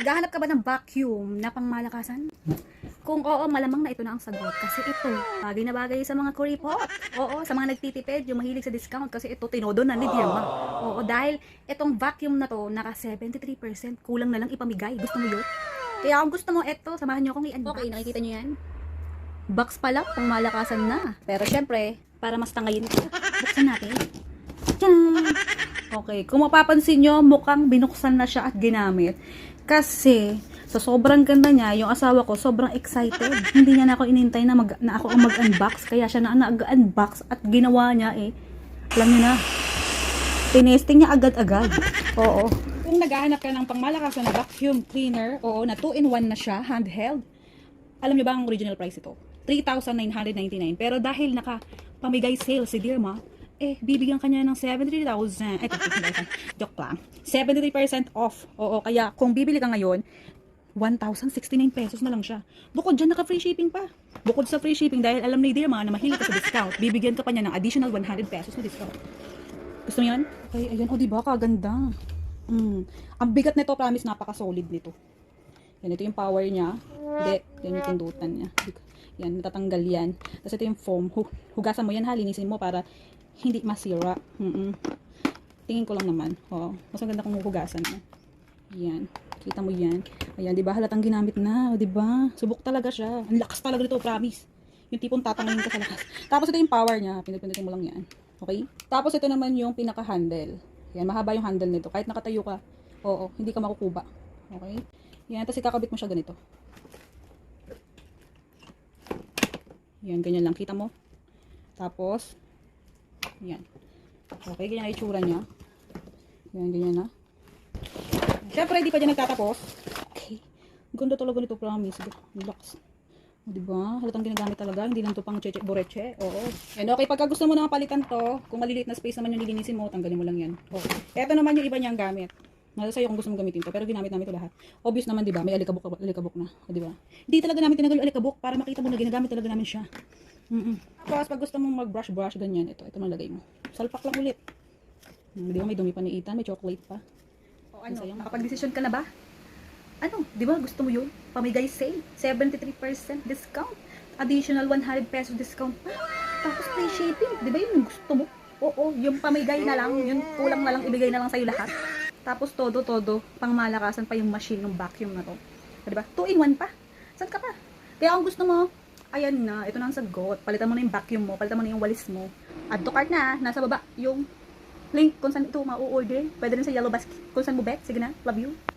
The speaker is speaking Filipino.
Naghahanap ka ba ng vacuum na pangmalakasan? Kung oo, malamang na ito na ang sagot. Kasi ito, bagay na bagay sa mga kuripot. Oo, sa mga nagtitipid, yung mahilig sa discount. Kasi ito, tinodo na ni Dirma. Oo, dahil itong vacuum na to, naka 73%. Kulang na lang ipamigay. Gusto mo yun? Kaya kung gusto mo ito, samahan nyo akong i-unbox. Okay, nakikita nyo yan? Box pa lang, pangmalakasan na. Pero syempre, para mas tangayin ito, buksan natin. Tiyang! Okay, kung mapapansin nyo, mukhang binuksan na siya at ginamit. Kasi, sa sobrang ganda niya, yung asawa ko, sobrang excited. Hindi niya na ako inintay na, na ako ang mag-unbox. Kaya siya na nag-unbox at ginawa niya alam niyo na, tinesting niya agad-agad. Oo. Kung naghahanap ka ng pangmalakasan na vacuum cleaner, oo, na 2-in-1 na siya, handheld, alam niyo ba ang original price ito? 3,999. Pero dahil naka-pamigay sale si Dirma, bibigyan ka niya ng 73,000. 50,000. Joke lang. 73% off. Oo, kaya kung bibili ka ngayon, 1,069 pesos na lang siya. Bukod dyan, naka-free shipping pa. Bukod sa free shipping, dahil alam ni Dirma na mahilig ka sa discount, bibigyan ka pa niya ng additional 100 pesos na discount. Gusto mo yan? Okay, ayan. O, diba? Kaganda. Ang bigat nito, promise, napaka-solid nito. Yan, ito yung power niya. Hindi, yan yung pindutan niya. Yan, natatanggal yan. Tapos ito yung foam. Hugasan mo yan, halinisin mo para hindi masira. Tingin ko lang naman. Oh, mas maganda kung hugasan mo. Yan. Kita mo yan. Ayan, di ba? Halatang ginamit na. Di ba? Subok talaga siya. Ang lakas talaga nito, promise. Yung tipong tatanggalin ka sa lakas. Tapos ito yung power niya. Pindutin mo lang yan. Okay? Tapos ito naman yung pinaka-handle. Yan, mahaba yung handle nito. Kahit nakatayo ka, oo, hindi ka makukuba. Okay? Yan, tapos ikakabit mo siya ganito. Yan, ganyan lang. Kita mo? Tapos, yan. Okay, ganyan ang itsura niya. Yan, ganyan na. Siyempre, hindi pa dyan nagtatapos. Okay. Ganda talaga nito, promise. Relax. O, diba? Halatang ginagamit talaga. Hindi lang ito pang cheche, boreche. Oo. And okay, pagka gusto mo na palitan to, kung maliliit na space naman yung lilinisin mo, tanggalin mo lang yan. Okay. Ito naman yung iba niyang gamit. Nasa sa'yo kung gusto mong gamitin to, pero ginamit namin ito lahat. Obvious naman, diba? May alikabok na. O, diba? Hindi talaga namin tinagal yung alikabok para makita mo na ginagamit talaga namin siya. Tapos, pag gusto mong mag-brush, ganyan, ito malagay mo. Salpak lang ulit. Di ba, may dumi pa ni Ethan, may chocolate pa. O ano, nakapag-desisyon ka na ba? Ano, di ba, gusto mo yun? Pamigay sale, 73% discount, additional 100 pesos discount pa. Tapos free shipping, di ba yun yung gusto mo? Oo, yung pamigay na lang, yung kulang na lang, ibigay na lang sa'yo lahat. Tapos todo, pangmalakasan pa yung machine ng vacuum na to. Di ba? 2-in-1 pa. Saan ka pa? Kaya kung gusto mo, ayan na, ito na ang sagot. Palitan mo na yung vacuum mo, palitan mo na yung walis mo. Add to cart na, nasa baba yung link kung saan ito ma-order. Pwede rin sa yellow basket kung saan mo bet. Sige na, love you.